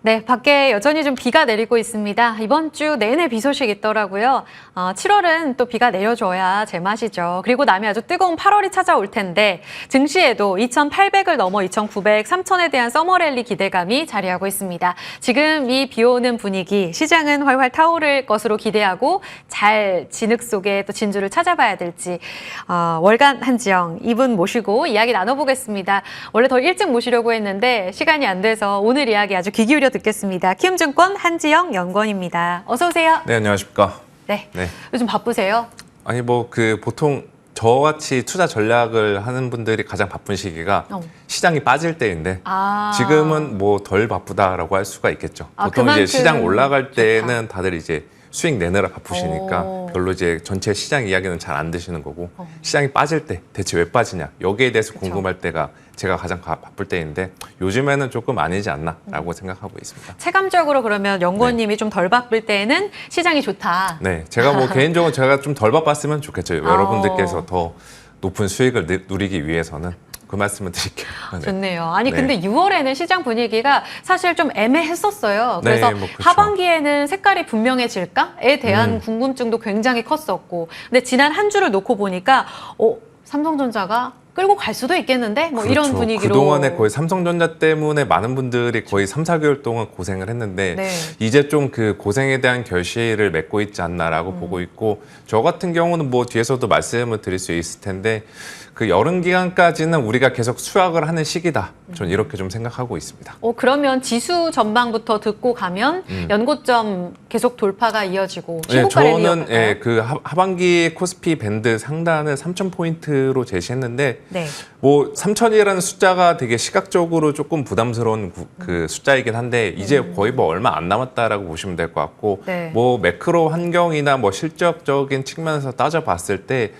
네, 밖에 여전히 좀 비가 내리고 있습니다. 이번 주 내내 비 소식 있더라고요. 7월은 또 비가 내려줘야 제맛이죠. 그리고 남이 아주 뜨거운 8월이 찾아올 텐데 증시에도 2,800을 넘어 2,900, 3,000에 대한 서머랠리 기대감이 자리하고 있습니다. 지금 이 비 오는 분위기, 시장은 활활 타오를 것으로 기대하고 잘 진흙 속에 또 진주를 찾아봐야 될지 월간 한지영 이분 모시고 이야기 나눠보겠습니다. 원래 더 일찍 모시려고 했는데 시간이 안 돼서 오늘 이야기 아주 귀 기울여 듣겠습니다. 키움증권 한지영 연구원입니다. 어서 오세요. 네, 안녕하십니까. 네. 네. 요즘 바쁘세요? 아니 보통 저같이 투자 전략을 하는 분들이 가장 바쁜 시기가 시장이 빠질 때인데 지금은 덜 바쁘다라고 할 수가 있겠죠. 보통 이제 시장 올라갈 때는 다들 이제 수익 내느라 바쁘시니까 별로 이제 전체 시장 이야기는 잘 안 드시는 거고 시장이 빠질 때 대체 왜 빠지냐 여기에 대해서 궁금할 때가 제가 가장 바쁠 때인데 요즘에는 조금 아니지 않나라고 생각하고 있습니다. 체감적으로 그러면 연구원님이 좀 덜 바쁠 때는 시장이 좋다. 네, 제가 개인적으로 제가 좀 덜 바빴으면 좋겠죠. 여러분들께서 더 높은 수익을 누리기 위해서는 그 말씀을 드릴게요. 네. 좋네요. 아니 근데 6월에는 시장 분위기가 사실 좀 애매했었어요. 그래서 그렇죠. 하반기에는 색깔이 분명해질까에 대한 궁금증도 굉장히 컸었고 근데 지난 한 주를 놓고 보니까 삼성전자가 끌고 갈 수도 있겠는데? 그렇죠. 이런 분위기로. 그동안에 거의 삼성전자 때문에 많은 분들이 거의 3, 4개월 동안 고생을 했는데 이제 좀 그 고생에 대한 결실을 맺고 있지 않나라고 보고 있고 저 같은 경우는 뒤에서도 말씀을 드릴 수 있을 텐데 그 여름 기간까지는 우리가 계속 수확을 하는 시기다. 전 이렇게 좀 생각하고 있습니다. 그러면 지수 전망부터 듣고 가면 연고점 계속 돌파가 이어지고 신고가를 이어갈까요? 저는 그 하반기 코스피 밴드 상단을 3,000포인트로 제시했는데 3,000이라는 숫자가 되게 시각적으로 조금 부담스러운 그 숫자이긴 한데 이제 거의 얼마 안 남았다라고 보시면 될 것 같고 매크로 환경이나 실적적인 측면에서 따져봤을 때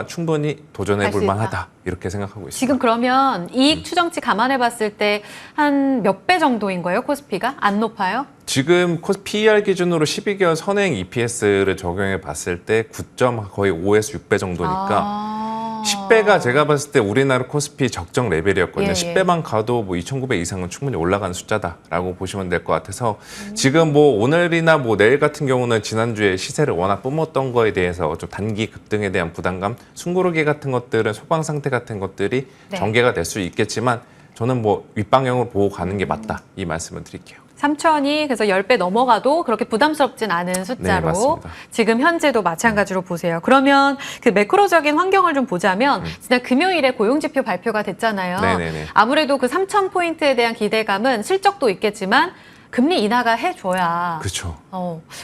충분히 도전해 볼 만하다 이렇게 생각하고 있습니다. 지금 그러면 이익 추정치 감안해 봤을 때 한 몇 배 정도인 거예요? 코스피가? 안 높아요? 지금 PER 기준으로 12개월 선행 EPS를 적용해 봤을 때 9점 거의 5에서 6배 정도니까 10배가 제가 봤을 때 우리나라 코스피 적정 레벨이었거든요. 10배만 가도 2,900 이상은 충분히 올라가는 숫자다라고 보시면 될 것 같아서 지금 오늘이나 내일 같은 경우는 지난주에 시세를 워낙 뿜었던 거에 대해서 좀 단기 급등에 대한 부담감, 숨고르기 같은 것들은 소강 상태 같은 것들이 전개가 될 수 있겠지만 저는 윗방향으로 보고 가는 게 맞다 이 말씀을 드릴게요. 3,000이 그래서 10배 넘어가도 그렇게 부담스럽진 않은 숫자로 지금 현재도 마찬가지로 보세요. 그러면 그 매크로적인 환경을 좀 보자면 지난 금요일에 고용지표 발표가 됐잖아요. 아무래도 그 3,000포인트에 대한 기대감은 실적도 있겠지만 금리 인하가 해줘야 그렇죠.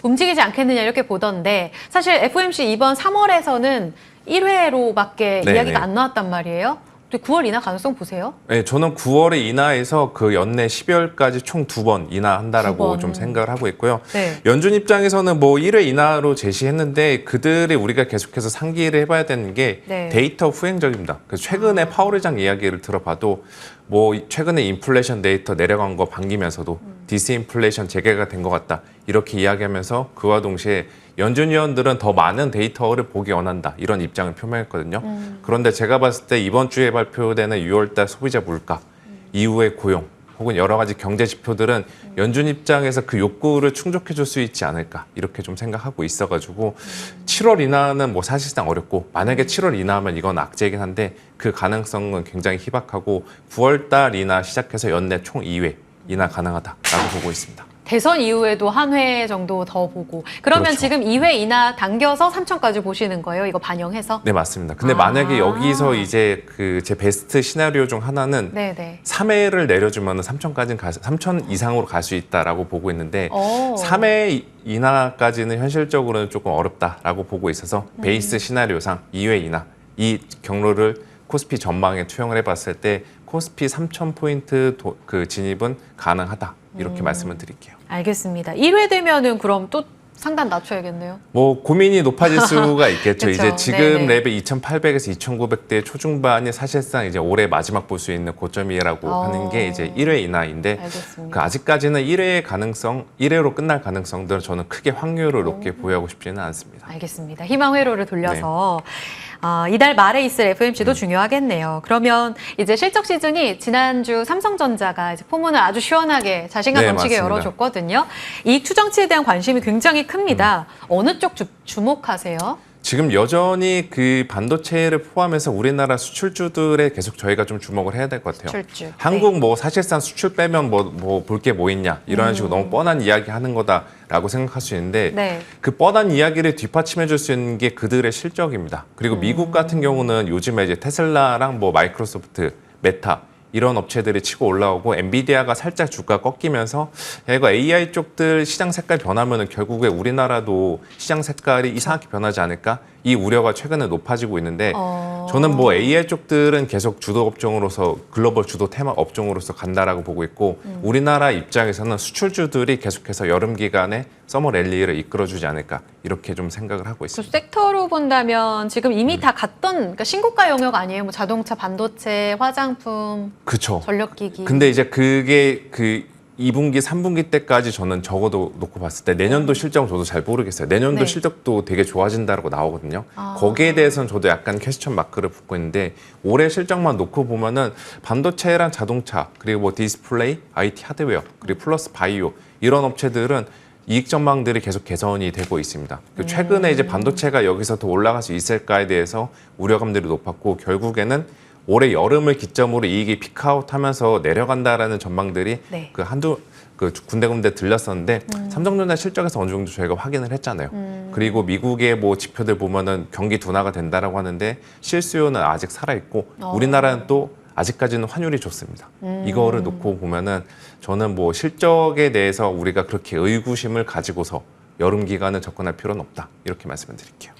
움직이지 않겠느냐 이렇게 보던데 사실 FOMC 이번 3월에서는 1회로밖에 이야기가 안 나왔단 말이에요. 9월 인하 가능성 보세요? 네, 저는 9월에 인하해서 그 연내 12월까지 총 2번 인하한다라고 좀 생각을 하고 있고요. 연준 입장에서는 1회 인하로 제시했는데 그들이 우리가 계속해서 상기를 해봐야 되는 게 데이터 후행적입니다. 그래서 최근에 파월 의장 이야기를 들어봐도 최근에 인플레이션 데이터 내려간 거 반기면서도 디스인플레이션 재개가 된 것 같다. 이렇게 이야기하면서 그와 동시에 연준 위원들은 더 많은 데이터를 보기 원한다. 이런 입장을 표명했거든요. 그런데 제가 봤을 때 이번 주에 발표되는 6월달 소비자 물가 이후의 고용 혹은 여러 가지 경제 지표들은 연준 입장에서 그 욕구를 충족해 줄 수 있지 않을까 이렇게 좀 생각하고 있어가지고 7월 인하는 사실상 어렵고 만약에 7월 인하하면 이건 악재이긴 한데 그 가능성은 굉장히 희박하고 9월달 인하 시작해서 연내 총 2회 인하 가능하다라고 보고 있습니다. 대선 이후에도 한 회 정도 더 보고 그러면 지금 2회 인하 당겨서 3,000까지 보시는 거예요? 이거 반영해서? 네, 맞습니다. 근데 만약에 여기서 이제 제 베스트 시나리오 중 하나는 3회를 내려주면 3,000 이상으로 갈 수 있다라고 보고 있는데 3회 인하까지는 현실적으로는 조금 어렵다라고 보고 있어서 베이스 시나리오상 2회 인하 이 경로를 코스피 전망에 투영을 해봤을 때 코스피 3,000포인트 그 진입은 가능하다. 이렇게 말씀을 드릴게요. 알겠습니다. 1회 되면은 그럼 또 상단 낮춰야겠네요. 뭐 고민이 높아질 수가 있겠죠. 그쵸. 이제 지금 네네. 랩이 2,800에서 2,900대 초중반이 사실상 이제 올해 마지막 볼 수 있는 고점이라고 하는 게 이제 1회 인하인데 알겠습니다. 그 아직까지는 1회의 가능성, 1회로 끝날 가능성들은 저는 크게 확률을 높게 보유하고 싶지는 않습니다. 알겠습니다. 희망 회로를 돌려서 이달 말에 있을 FOMC도 중요하겠네요. 그러면 이제 실적 시즌이 지난주 삼성전자가 이제 포문을 아주 시원하게 자신감 네, 넘치게 맞습니다. 열어줬거든요. 이익 추정치에 대한 관심이 굉장히 큽니다. 어느 쪽 주목하세요? 지금 여전히 그 반도체를 포함해서 우리나라 수출주들에 계속 저희가 좀 주목을 해야 될 것 같아요. 수출주. 한국 뭐 사실상 수출 빼면 뭐 볼 게 뭐 있냐 이런 식으로 너무 뻔한 이야기 하는 거다라고 생각할 수 있는데 네. 그 뻔한 이야기를 뒷받침해 줄 수 있는 게 그들의 실적입니다. 그리고 미국 같은 경우는 요즘에 이제 테슬라랑 뭐 마이크로소프트, 메타 이런 업체들이 치고 올라오고 엔비디아가 살짝 주가 꺾이면서 야, 이거 AI 쪽들 시장 색깔 변하면은 결국에 우리나라도 시장 색깔이 이상하게 변하지 않을까? 이 우려가 최근에 높아지고 있는데 저는 뭐 AI 쪽들은 계속 주도 업종으로서 글로벌 주도 테마 업종으로서 간다라고 보고 있고 우리나라 입장에서는 수출주들이 계속해서 여름 기간에 서머 랠리를 이끌어주지 않을까 이렇게 좀 생각을 하고 그 있습니다. 섹터로 본다면 지금 이미 다 갔던 그러니까 신고가 영역 아니에요? 뭐 자동차, 반도체, 화장품, 그렇죠. 전력기기. 근데 이제 그게 그 2분기, 3분기 때까지 저는 적어도 놓고 봤을 때 내년도 실적은 저도 잘 모르겠어요. 내년도 네. 실적도 되게 좋아진다고 나오거든요. 거기에 대해서는 저도 약간 퀘스천 마크를 붙고 있는데 올해 실적만 놓고 보면은 반도체랑 자동차 그리고 뭐 디스플레이, IT 하드웨어 그리고 플러스 바이오 이런 업체들은 이익 전망들이 계속 개선이 되고 있습니다. 최근에 이제 반도체가 여기서 더 올라갈 수 있을까에 대해서 우려감들이 높았고 결국에는 올해 여름을 기점으로 이익이 피크아웃하면서 내려간다라는 전망들이 네. 그 한두 그 군데군데 들렸었는데 삼성전자 실적에서 어느 정도 저희가 확인을 했잖아요. 그리고 미국의 뭐 지표들 보면은 경기 둔화가 된다라고 하는데 실수요는 아직 살아 있고 우리나라는 또 아직까지는 환율이 좋습니다. 이거를 놓고 보면은 저는 뭐 실적에 대해서 우리가 그렇게 의구심을 가지고서 여름 기간을 접근할 필요는 없다. 이렇게 말씀을 드릴게요.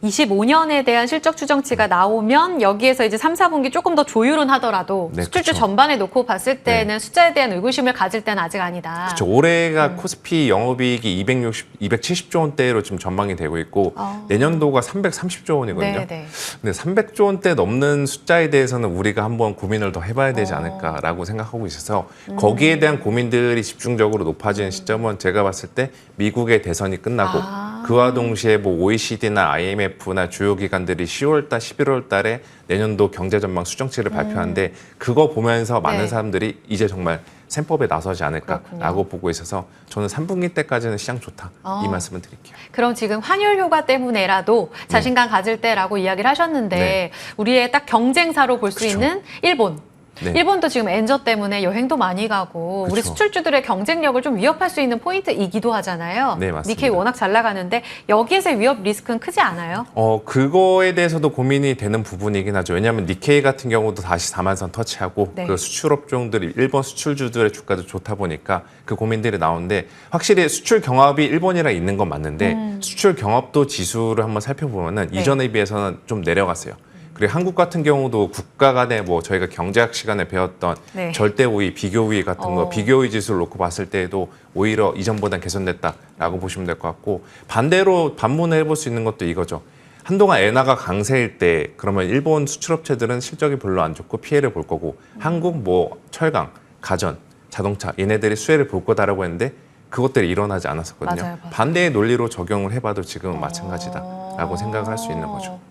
25년에 대한 실적 추정치가 나오면 여기에서 이제 3, 4분기 조금 더 조율은 하더라도 네, 수출주 그쵸. 전반에 놓고 봤을 때는 숫자에 대한 의구심을 가질 때는 아직 아니다. 그렇죠. 올해가 코스피 영업이익이 270조 원대로 지금 전망이 되고 있고 내년도가 330조 원이거든요. 네네. 근데 300조 원대 넘는 숫자에 대해서는 우리가 한번 고민을 더 해봐야 되지 않을까라고 생각하고 있어서 거기에 대한 고민들이 집중적으로 높아지는 시점은 제가 봤을 때 미국의 대선이 끝나고 그와 동시에 뭐 OECD나 IMF나 주요 기관들이 10월 달, 11월 달에 내년도 경제 전망 수정치를 발표하는데 그거 보면서 많은 네. 사람들이 이제 정말 셈법에 나서지 않을까라고 그렇군요. 보고 있어서 저는 3분기 때까지는 시장 좋다 이 말씀을 드릴게요. 그럼 지금 환율 효과 때문에라도 자신감 가질 때라고 이야기를 하셨는데 네. 우리의 딱 경쟁사로 볼 수 그쵸. 있는 일본. 네. 일본도 지금 엔저 때문에 여행도 많이 가고 우리 그쵸. 수출주들의 경쟁력을 좀 위협할 수 있는 포인트이기도 하잖아요. 네, 맞습니다. 니케이 워낙 잘 나가는데 여기에서의 위협 리스크는 크지 않아요? 그거에 대해서도 고민이 되는 부분이긴 하죠. 왜냐하면 니케이 같은 경우도 다시 4만선 터치하고 네. 그 수출업종들이 일본 수출주들의 주가도 좋다 보니까 그 고민들이 나오는데 확실히 수출 경합이 일본이랑 있는 건 맞는데 수출 경합도 지수를 한번 살펴보면은 네. 이전에 비해서는 좀 내려갔어요. 그리고 한국 같은 경우도 국가 간에 뭐 저희가 경제학 시간에 배웠던 네. 절대 우위, 비교 우위 같은 거 비교 우위 지수를 놓고 봤을 때에도 오히려 이전보단 개선됐다라고 보시면 될 것 같고 반대로 반문을 해볼 수 있는 것도 이거죠. 한동안 엔화가 강세일 때 그러면 일본 수출업체들은 실적이 별로 안 좋고 피해를 볼 거고 한국 뭐 철강, 가전, 자동차 얘네들이 수혜를 볼 거다라고 했는데 그것들이 일어나지 않았었거든요. 맞아요. 반대의 논리로 적용을 해봐도 지금은 마찬가지다라고 생각을 할 수 있는 거죠.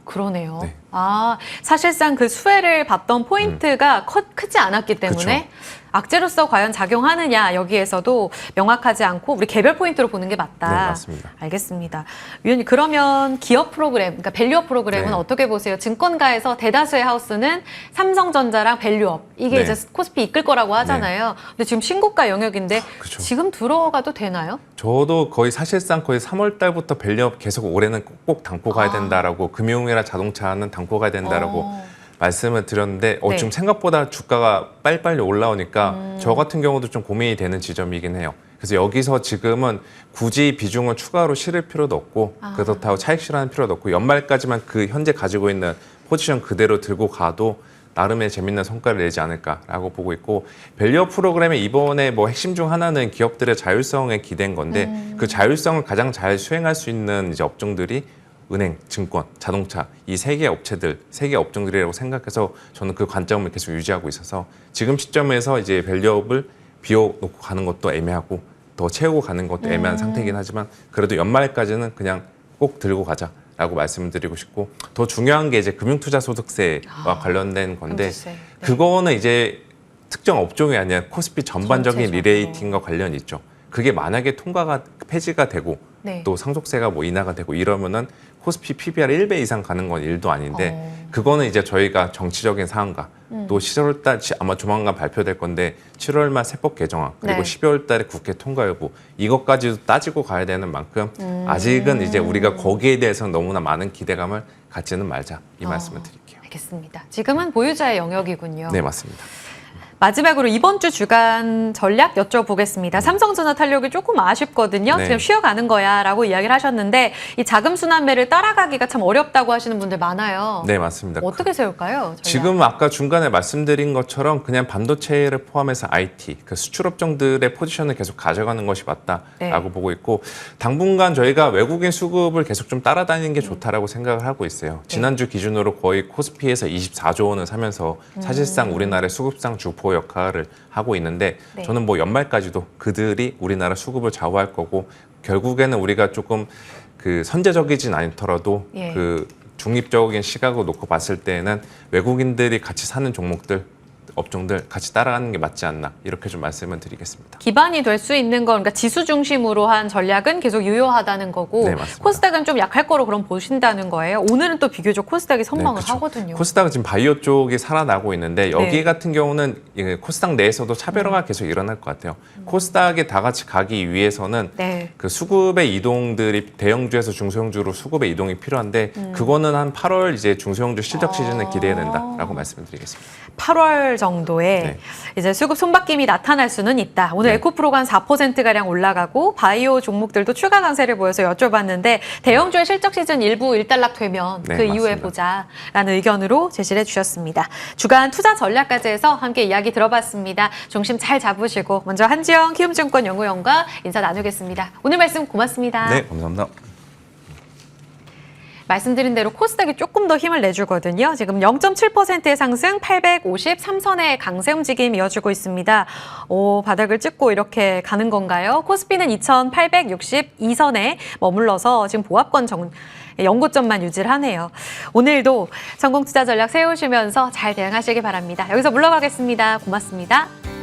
그러네요. 네. 사실상 그 수혜를 봤던 포인트가 크지 않았기 때문에 그쵸. 악재로서 과연 작용하느냐 여기에서도 명확하지 않고 우리 개별 포인트로 보는 게 맞다. 네, 맞습니다. 알겠습니다. 위원님 그러면 기업 프로그램, 그러니까 밸류업 프로그램은 네. 어떻게 보세요? 증권가에서 대다수의 하우스는 삼성전자랑 밸류업 이게 네. 이제 코스피 이끌 거라고 하잖아요. 근데 지금 신고가 영역인데 그쵸. 지금 들어가도 되나요? 저도 거의 사실상 거의 3월 달부터 밸류업 계속 올해는 꼭 담고 가야 된다라고 금융이나 자동차는 담고 가야 된다라고 말씀을 드렸는데 네. 지금 생각보다 주가가 빨리빨리 올라오니까 저 같은 경우도 좀 고민이 되는 지점이긴 해요. 그래서 여기서 지금은 굳이 비중을 추가로 실을 필요도 없고 그렇다고 차익 실현할 필요도 없고 연말까지만 그 현재 가지고 있는 포지션 그대로 들고 가도 나름의 재밌는 성과를 내지 않을까라고 보고 있고 밸류업 프로그램의 이번에 뭐 핵심 중 하나는 기업들의 자율성에 기댄 건데 그 자율성을 가장 잘 수행할 수 있는 이제 업종들이 은행, 증권, 자동차 이 세 개 업체들, 세 개 업종들이라고 생각해서 저는 그 관점을 계속 유지하고 있어서 지금 시점에서 이제 밸류업을 비워놓고 가는 것도 애매하고 더 채우고 가는 것도 애매한 상태이긴 하지만 그래도 연말까지는 그냥 꼭 들고 가자라고 말씀을 드리고 싶고 더 중요한 게 이제 금융투자소득세와 관련된 건데 네. 그거는 이제 특정 업종이 아니라 코스피 전반적인 전체적으로. 리레이팅과 관련이 있죠. 그게 만약에 통과가 폐지가 되고 네. 또 상속세가 뭐 인하가 되고 이러면은 코스피 PBR 1배 이상 가는 건 일도 아닌데 그거는 이제 저희가 정치적인 사안과 또 7월 달 아마 조만간 발표될 건데 7월 말 세법 개정안 그리고 네. 12월 달에 국회 통과 여부 이것까지도 따지고 가야 되는 만큼 아직은 이제 우리가 거기에 대해서 너무나 많은 기대감을 갖지는 말자 이 말씀을 드릴게요. 알겠습니다. 지금은 보유자의 영역이군요. 네, 맞습니다. 마지막으로 이번 주 주간 전략 여쭤보겠습니다. 삼성전자 탄력이 조금 아쉽거든요. 네. 지금 쉬어가는 거야 라고 이야기를 하셨는데 이 자금 순환매를 따라가기가 참 어렵다고 하시는 분들 많아요. 네, 맞습니다. 어떻게 세울까요? 전략? 지금 아까 중간에 말씀드린 것처럼 그냥 반도체를 포함해서 IT, 그 수출업종들의 포지션을 계속 가져가는 것이 맞다라고 네. 보고 있고 당분간 저희가 외국인 수급을 계속 좀 따라다니는 게 좋다라고 생각을 하고 있어요. 지난주 기준으로 거의 코스피에서 24조 원을 사면서 사실상 우리나라의 수급상 주포 역할을 하고 있는데 네. 저는 뭐 연말까지도 그들이 우리나라 수급을 좌우할 거고 결국에는 우리가 조금 그 선제적이진 않더라도 예. 그 중립적인 시각으로 놓고 봤을 때는 외국인들이 같이 사는 종목들, 업종들 같이 따라가는 게 맞지 않나 이렇게 좀 말씀을 드리겠습니다. 기반이 될 수 있는 건 그러니까 지수 중심으로 한 전략은 계속 유효하다는 거고 네, 맞습니다. 코스닥은 좀 약할 거로 그럼 보신다는 거예요. 오늘은 또 비교적 코스닥이 선방을 그쵸. 하거든요. 코스닥은 지금 바이오 쪽이 살아나고 있는데 여기 네. 같은 경우는 이 코스닥 내에서도 차별화가 계속 일어날 것 같아요. 코스닥에 다 같이 가기 위해서는 네. 그 수급의 이동들이 대형주에서 중소형주로 수급의 이동이 필요한데 그거는 한 8월 이제 중소형주 실적 시즌에 기대해야 된다라고 말씀드리겠습니다. 8월 정도에 네. 이제 수급 손바뀜이 나타날 수는 있다. 오늘 네. 에코프로가 한 4%가량 올라가고 바이오 종목들도 추가 강세를 보여서 여쭤봤는데 대형주의 실적 시즌 일부 일단락되면 네, 그 이후에 맞습니다. 보자라는 의견으로 제시를 해주셨습니다. 주간 투자 전략까지 해서 함께 이야기 들어봤습니다. 중심 잘 잡으시고 먼저 한지영 키움증권 연구원과 인사 나누겠습니다. 오늘 말씀 고맙습니다. 네, 감사합니다. 말씀드린 대로 코스닥이 조금 더 힘을 내주거든요. 지금 0.7%의 상승 853선의 강세 움직임 이어지고 있습니다. 바닥을 찍고 이렇게 가는 건가요? 코스피는 2862선에 머물러서 지금 보합권 연고점만 유지를 하네요. 오늘도 성공 투자 전략 세우시면서 잘 대응하시기 바랍니다. 여기서 물러가겠습니다. 고맙습니다.